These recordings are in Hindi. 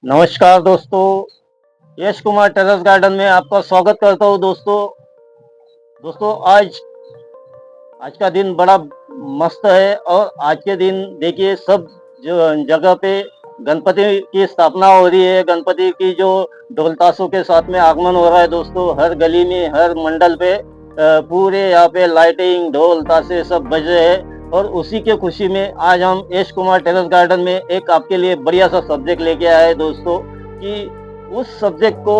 नमस्कार दोस्तों, यश कुमार टेरेस गार्डन में आपका स्वागत करता हूँ दोस्तों। दोस्तों आज आज का दिन बड़ा मस्त है और आज के दिन देखिए सब जो जगह पे गणपति की स्थापना हो रही है। गणपति की जो ढोल ताशों के साथ में आगमन हो रहा है दोस्तों। हर गली में, हर मंडल पे पूरे यहाँ पे लाइटिंग, ढोल ताशे सब बज रहे हैं और उसी के खुशी में आज हम यश कुमार टेरेस गार्डन में एक आपके लिए बढ़िया सा सब्जेक्ट लेके आए हैं दोस्तों कि उस सब्जेक्ट को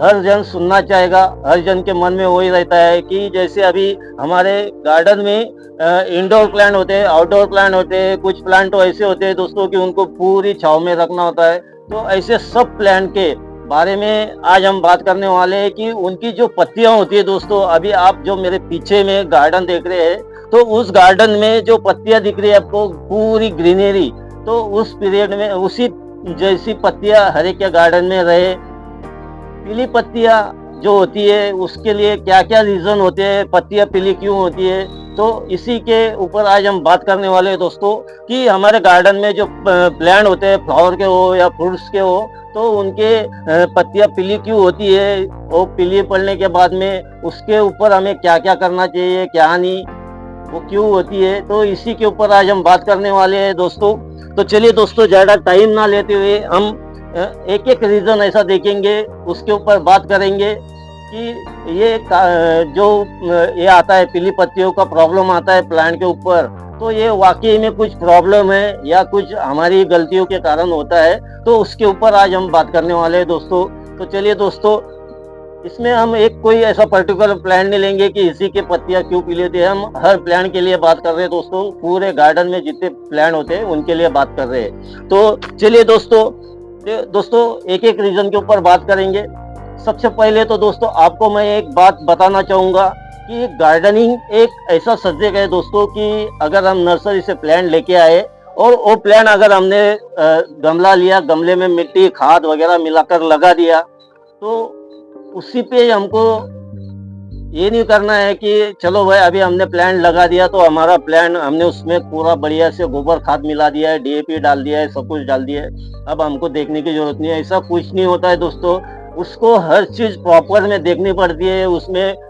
हर जन सुनना चाहेगा। हर जन के मन में वही रहता है कि जैसे अभी हमारे गार्डन में इंडोर प्लांट होते हैं, आउटडोर प्लांट होते हैं। कुछ प्लांट तो ऐसे होते हैं दोस्तों कि उनको पूरी छांव में रखना होता है। तो ऐसे सब प्लांट के बारे में आज हम बात करने वाले हैं कि उनकी जो पत्तियां होती है दोस्तों। अभी आप जो मेरे पीछे में गार्डन देख रहे हैं, तो उस गार्डन में जो पत्तियां दिख रही है आपको पूरी ग्रीनरी, तो उस पीरियड में उसी जैसी पत्तियां हर एक के गार्डन में रहे। पीली पत्तियां जो होती है उसके लिए क्या क्या रीजन होते हैं, पत्तियां पीली क्यों होती है, तो इसी के ऊपर आज हम बात करने वाले हैं दोस्तों कि हमारे गार्डन में जो प्लांट होते हैं, फ्लावर के हो या फ्रूट्स के हो, तो उनके पत्तियां पीली क्यों होती है और पीली पड़ने के बाद में उसके ऊपर हमें क्या क्या करना चाहिए, क्या नहीं, वो क्यों होती है। तो इसी के ऊपर आज हम बात करने वाले हैं दोस्तों। तो चलिए दोस्तों, ज़्यादा टाइम ना लेते हुए हम एक एक रीज़न ऐसा देखेंगे, उसके ऊपर बात करेंगे कि जो ये आता है, पीली पत्तियों का प्रॉब्लम आता है प्लांट के ऊपर, तो ये वाकई में कुछ प्रॉब्लम है या कुछ हमारी गलतियों के कारण होता है। तो उसके ऊपर आज हम बात करने वाले हैं दोस्तों। तो चलिए दोस्तों, इसमें हम एक कोई ऐसा पर्टिकुलर प्लांट नहीं लेंगे कि इसी के पत्तियां क्यों पीली होती है। हम हर प्लांट के लिए बात कर रहे हैं दोस्तों। पूरे गार्डन में जितने प्लांट होते हैं उनके लिए बात कर रहे हैं। तो चलिए दोस्तों एक एक रीजन के ऊपर बात करेंगे। सबसे पहले तो दोस्तों आपको मैं एक बात बताना चाहूंगा कि गार्डनिंग एक ऐसा सब्जेक्ट है दोस्तों कि अगर हम नर्सरी से प्लांट लेके आए और वो प्लांट अगर हमने गमला लिया, गमले में मिट्टी, खाद वगैरह मिलाकर लगा दिया, तो उसी पे हमको ये नहीं करना है कि चलो भाई अभी हमने प्लांट लगा दिया तो हमारा प्लांट, हमने उसमें पूरा बढ़िया से गोबर खाद मिला दिया है, डीएपी डाल दिया है, सब कुछ डाल दिया है, अब हमको देखने की जरूरत नहीं है। ऐसा कुछ नहीं होता है दोस्तों। उसको हर चीज प्रॉपर में देखनी पड़ती है। उसमें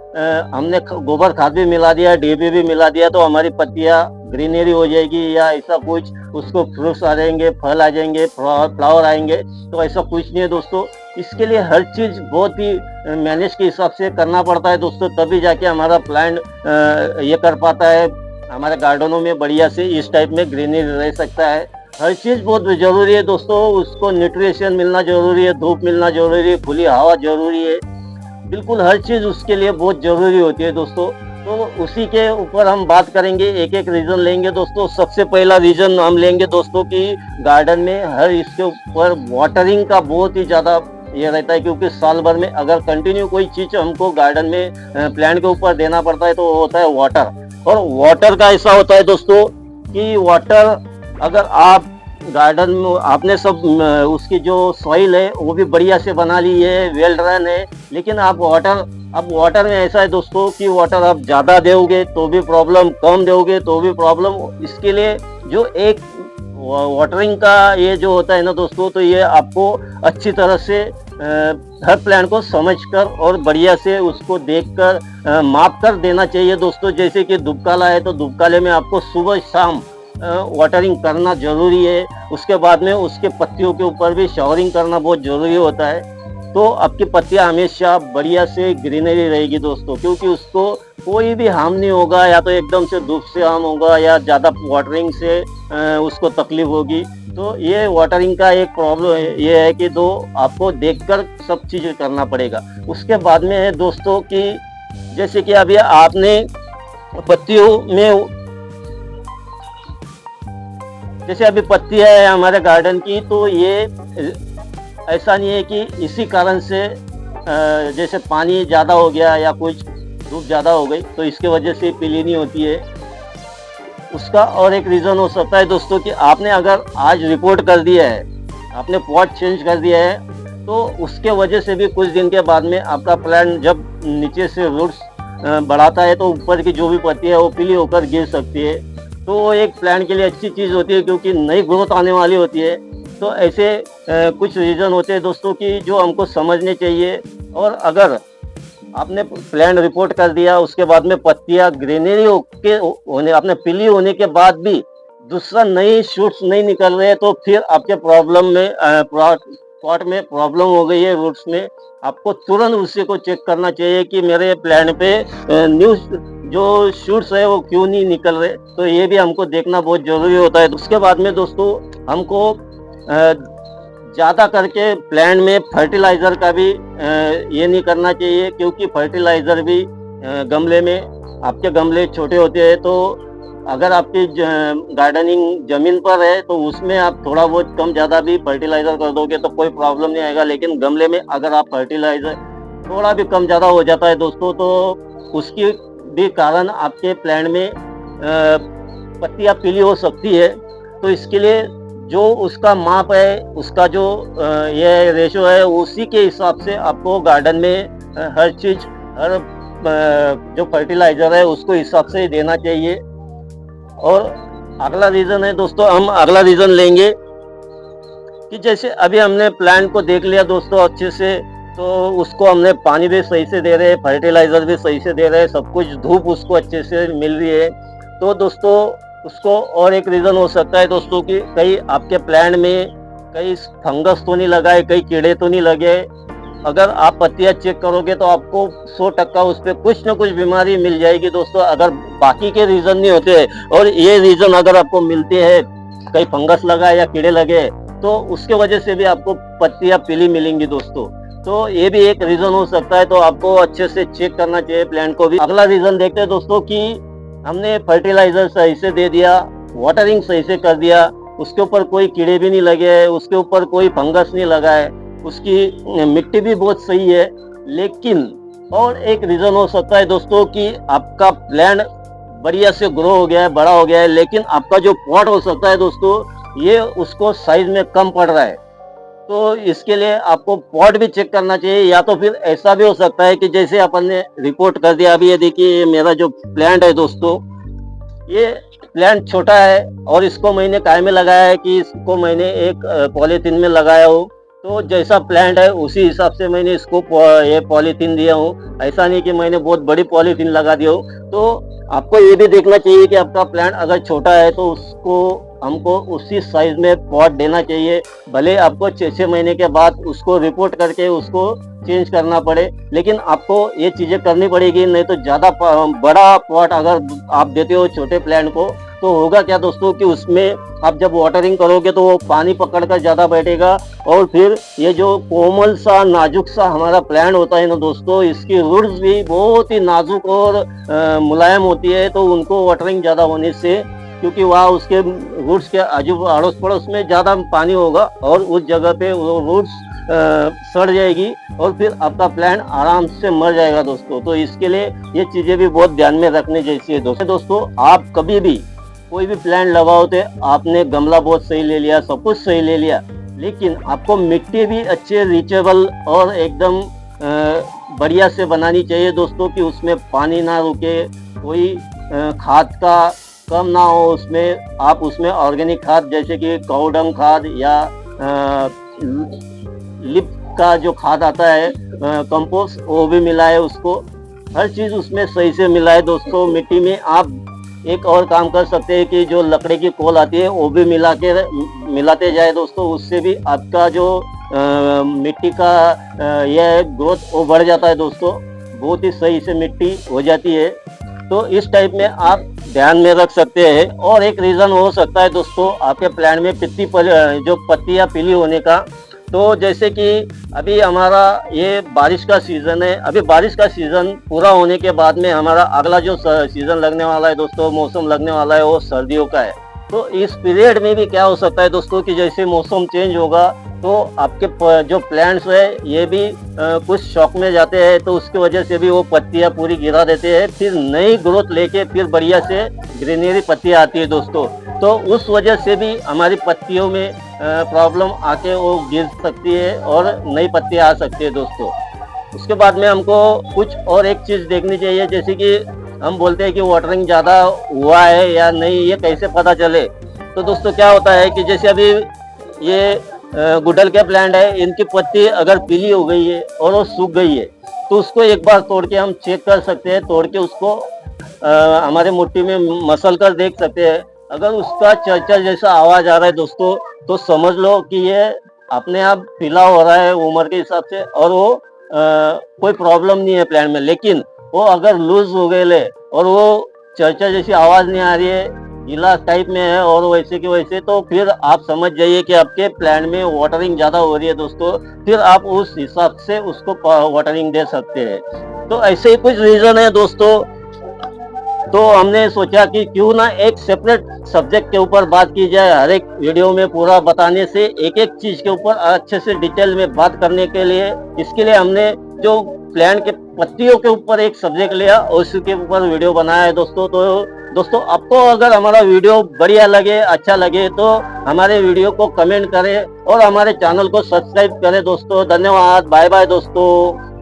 हमने गोबर खाद भी मिला दिया, डीएपी भी मिला दिया, तो हमारी पत्तियां ग्रीनरी हो जाएगी या ऐसा कुछ, उसको फ्रूट्स आ जाएंगे, फल आ जाएंगे, फ्लावर आएंगे, तो ऐसा कुछ नहीं है दोस्तों। इसके लिए हर चीज बहुत ही मैनेज के हिसाब से करना पड़ता है दोस्तों, तभी जाके हमारा प्लांट ये कर पाता है, हमारे गार्डनों में बढ़िया से इस टाइप में ग्रीनरी रह सकता है। हर चीज बहुत जरूरी है दोस्तों। उसको न्यूट्रिशन मिलना जरूरी है, धूप मिलना जरूरी है, खुली हवा जरूरी है, बिल्कुल हर चीज उसके लिए बहुत जरूरी होती है दोस्तों। तो उसी के ऊपर हम बात करेंगे, एक एक रीजन लेंगे दोस्तों। सबसे पहला रीजन हम लेंगे दोस्तों कि गार्डन में हर इसके ऊपर वाटरिंग का बहुत ही ज्यादा ये रहता है, क्योंकि साल भर में अगर कंटिन्यू कोई चीज हमको गार्डन में प्लांट के ऊपर देना पड़ता है तो वो होता है वाटर। और वाटर का ऐसा होता है दोस्तों कि वाटर अगर आप गार्डन में आपने सब उसकी जो सॉइल है वो भी बढ़िया से बना ली है, वेल रन है, लेकिन आप वाटर में ऐसा है दोस्तों कि वाटर आप ज़्यादा दोगे तो भी प्रॉब्लम, कम दोगे तो भी प्रॉब्लम। इसके लिए जो एक वाटरिंग का ये जो होता है ना दोस्तों, तो ये आपको अच्छी तरह से हर प्लांट को समझकर और बढ़िया से उसको देखकर माप कर देना चाहिए दोस्तों। जैसे कि दुबकाला है तो दुबकाले में आपको सुबह शाम वाटरिंग करना जरूरी है। उसके बाद में उसके पत्तियों के ऊपर भी शावरिंग करना बहुत जरूरी होता है। तो आपकी पत्तियां हमेशा बढ़िया से ग्रीनरी रहेगी दोस्तों, क्योंकि उसको कोई भी हार्म नहीं होगा, या तो एकदम से धूप से हार्म होगा या ज़्यादा वाटरिंग से उसको तकलीफ होगी। तो ये वाटरिंग का एक प्रॉब्लम है, ये है कि आपको देखकर सब चीज़ करना पड़ेगा। उसके बाद में है दोस्तों कि जैसे कि अभी आपने पत्तियों में, जैसे अभी पत्तियां है हमारे गार्डन की, तो ये ऐसा नहीं है कि इसी कारण से जैसे पानी ज़्यादा हो गया या कुछ धूप ज़्यादा हो गई तो इसके वजह से पीली नहीं होती है। उसका और एक रीज़न हो सकता है दोस्तों कि आपने अगर आज रिपोर्ट कर दिया है, आपने पॉट चेंज कर दिया है, तो उसके वजह से भी कुछ दिन के बाद में आपका प्लांट जब नीचे से रूट्स बढ़ाता है तो ऊपर की जो भी पत्ती है वो पीली होकर गिर सकती है। तो वो एक प्लांट के लिए अच्छी चीज़ होती है, क्योंकि नई ग्रोथ आने वाली होती है। तो ऐसे कुछ रीज़न होते हैं दोस्तों कि जो हमको समझने चाहिए। और अगर आपने प्लांट रिपोर्ट कर दिया, उसके बाद में पत्तियाँ ग्रीनरी के होने आपने पीली होने के बाद भी दूसरा नई शूट्स नहीं निकल रहे, तो फिर आपके प्रॉब्लम में पॉट में प्रॉब्लम हो गई है, रूट्स में। आपको तुरंत उसी को चेक करना चाहिए कि मेरे प्लांट पे न्यू जो शूट्स है वो क्यों नहीं निकल रहे। तो ये भी हमको देखना बहुत जरूरी होता है। उसके बाद में दोस्तों हमको ज़्यादा करके प्लांट में फर्टिलाइज़र का भी ये नहीं करना चाहिए, क्योंकि फर्टिलाइज़र भी गमले में, आपके गमले छोटे होते हैं, तो अगर आपकी गार्डनिंग ज़मीन पर है तो उसमें आप थोड़ा बहुत कम ज़्यादा भी फर्टिलाइज़र कर दोगे तो कोई प्रॉब्लम नहीं आएगा। लेकिन गमले में अगर आप फर्टिलाइज़र थोड़ा भी कम ज़्यादा हो जाता है दोस्तों, तो उसकी भी कारण आपके प्लांट में पत्तियाँ पीली हो सकती है। तो इसके लिए जो उसका माप है, उसका जो ये रेशो है, उसी के हिसाब से आपको गार्डन में हर चीज़, हर जो फर्टिलाइज़र है उसको हिसाब से देना चाहिए। और अगला रीज़न है दोस्तों, हम अगला रीज़न लेंगे कि जैसे अभी हमने प्लांट को देख लिया दोस्तों अच्छे से, तो उसको हमने पानी भी सही से दे रहे हैं, फर्टिलाइज़र भी सही से दे रहे हैं, सब कुछ, धूप उसको अच्छे से मिल रही है। तो दोस्तों उसको और एक रीज़न हो सकता है दोस्तों कि कहीं आपके प्लांट में कहीं फंगस तो नहीं लगा है, कहीं कीड़े तो नहीं लगे। अगर आप पत्तियाँ चेक करोगे तो आपको 100% उस पर कुछ न कुछ बीमारी मिल जाएगी दोस्तों, अगर बाकी के रीज़न नहीं होते। और ये रीज़न अगर आपको मिलते हैं, कहीं फंगस लगा है या कीड़े लगे, तो उसके वजह से भी आपको पत्तियाँ पीली मिलेंगी दोस्तों। तो ये भी एक रीज़न हो सकता है, तो आपको अच्छे से चेक करना चाहिए प्लांट को भी। अगला रीज़न देखते हैं दोस्तों कि हमने फर्टिलाइज़र सही से दे दिया, वाटरिंग सही से कर दिया, उसके ऊपर कोई कीड़े भी नहीं लगे हैं, उसके ऊपर कोई फंगस नहीं लगा है, उसकी मिट्टी भी बहुत सही है। लेकिन और एक रीज़न हो सकता है दोस्तों कि आपका प्लांट बढ़िया से ग्रो हो गया है, बड़ा हो गया है, लेकिन आपका जो पॉट हो सकता है दोस्तों, ये उसको साइज में कम पड़ रहा है। तो इसके लिए आपको पॉट भी चेक करना चाहिए। या तो फिर ऐसा भी हो सकता है कि जैसे अपन ने रिपोर्ट कर दिया, अभी ये देखिए मेरा जो प्लांट है दोस्तों, ये प्लांट छोटा है और इसको मैंने काय में लगाया है कि इसको मैंने एक पॉलीथीन में लगाया हूँ। तो जैसा प्लांट है उसी हिसाब से मैंने इसको ये पॉलीथीन दिया हूँ, ऐसा नहीं कि मैंने बहुत बड़ी पॉलीथीन लगा दिया हूँ। तो आपको ये भी देखना चाहिए कि आपका प्लांट अगर छोटा है तो उसको हमको उसी साइज में पॉट देना चाहिए। भले आपको 6-6 महीने के बाद उसको रिपोर्ट करके उसको चेंज करना पड़े, लेकिन आपको ये चीज़ें करनी पड़ेगी, नहीं तो ज़्यादा बड़ा पॉट अगर आप देते हो छोटे प्लांट को, तो होगा क्या दोस्तों कि उसमें आप जब वाटरिंग करोगे तो वो पानी पकड़कर ज़्यादा बैठेगा, और फिर ये जो कोमल सा नाजुक सा हमारा प्लांट होता है ना दोस्तों, इसकी रूट्स भी बहुत ही नाजुक और मुलायम होती है। तो उनको वाटरिंग ज़्यादा होने से, क्योंकि वहाँ उसके रूट्स के आजू अड़ोस पड़ोस में ज़्यादा पानी होगा और उस जगह पे वो रूट्स सड़ जाएगी और फिर आपका प्लांट आराम से मर जाएगा दोस्तों। तो इसके लिए ये चीज़ें भी बहुत ध्यान में रखनी चाहिए दोस्तों। आप कभी भी कोई भी प्लांट लगाओ तो आपने गमला बहुत सही ले लिया, सब कुछ सही ले लिया, लेकिन आपको मिट्टी भी अच्छे रीचेबल और एकदम बढ़िया से बनानी चाहिए दोस्तों, कि उसमें पानी ना रुके, कोई खाद का कम ना हो उसमें। आप उसमें ऑर्गेनिक खाद जैसे कि काउडंग खाद या लिप का जो खाद आता है कंपोस्ट, वो भी मिलाए उसको, हर चीज़ उसमें सही से मिलाए दोस्तों। मिट्टी में आप एक और काम कर सकते हैं कि जो लकड़ी की कोल आती है वो भी मिलाते जाए दोस्तों, उससे भी आपका जो मिट्टी का यह ग्रोथ वो बढ़ जाता है दोस्तों, बहुत ही सही से मिट्टी हो जाती है। तो इस टाइप में आप ध्यान में रख सकते हैं। और एक रीज़न हो सकता है दोस्तों आपके प्लांट में जो पत्तियां पीली होने का। तो जैसे कि अभी हमारा ये बारिश का सीज़न है, अभी बारिश का सीज़न पूरा होने के बाद में हमारा अगला जो सीज़न लगने वाला है दोस्तों, मौसम लगने वाला है, वो सर्दियों का है। तो इस पीरियड में भी क्या हो सकता है दोस्तों कि जैसे मौसम चेंज होगा तो आपके जो प्लांट्स है ये भी कुछ शॉक में जाते हैं, तो उसकी वजह से भी वो पत्तियां पूरी गिरा देते हैं, फिर नई ग्रोथ लेके फिर बढ़िया से ग्रीनरी पत्तियां आती है दोस्तों। तो उस वजह से भी हमारी पत्तियों में प्रॉब्लम आके वो गिर सकती है और नई पत्तियां आ सकती है दोस्तों। उसके बाद में हमको कुछ और एक चीज़ देखनी चाहिए, जैसे कि हम बोलते हैं कि वाटरिंग ज़्यादा हुआ है या नहीं, ये कैसे पता चले। तो दोस्तों क्या होता है कि जैसे अभी ये गुड़हल के प्लांट है, इनकी पत्ती अगर पीली हो गई है और वो सूख गई है तो उसको एक बार तोड़ के हम चेक कर सकते हैं। तोड़ के उसको हमारे मुट्ठी में मसल कर देख सकते हैं। अगर उसका चरचर जैसा आवाज आ रहा है दोस्तों, तो समझ लो कि ये अपने आप पीला हो रहा है उम्र के हिसाब से, और वो कोई प्रॉब्लम नहीं है प्लांट में। लेकिन वो अगर लूज हो गए और वो चरचर जैसी आवाज नहीं आ रही है, गीला टाइप में है और वैसे के वैसे, तो फिर आप समझ जाइए कि आपके प्लांट में वाटरिंग ज्यादा हो रही है दोस्तों। फिर आप उस हिसाब से उसको वाटरिंग दे सकते हैं। तो ऐसे ही कुछ रीजन है दोस्तों। तो हमने सोचा कि क्यों ना एक सेपरेट सब्जेक्ट के ऊपर बात की जाए, हर एक वीडियो में पूरा बताने से, एक एक चीज के ऊपर अच्छे से डिटेल में बात करने के लिए, इसके लिए हमने जो प्लांट के पत्तियों के ऊपर एक सब्जेक्ट लिया और उसके ऊपर वीडियो बनाया है दोस्तों। तो दोस्तों आपको अगर हमारा वीडियो बढ़िया लगे, अच्छा लगे, तो हमारे वीडियो को कमेंट करें और हमारे चैनल को सब्सक्राइब करें दोस्तों। धन्यवाद, बाय बाय दोस्तों।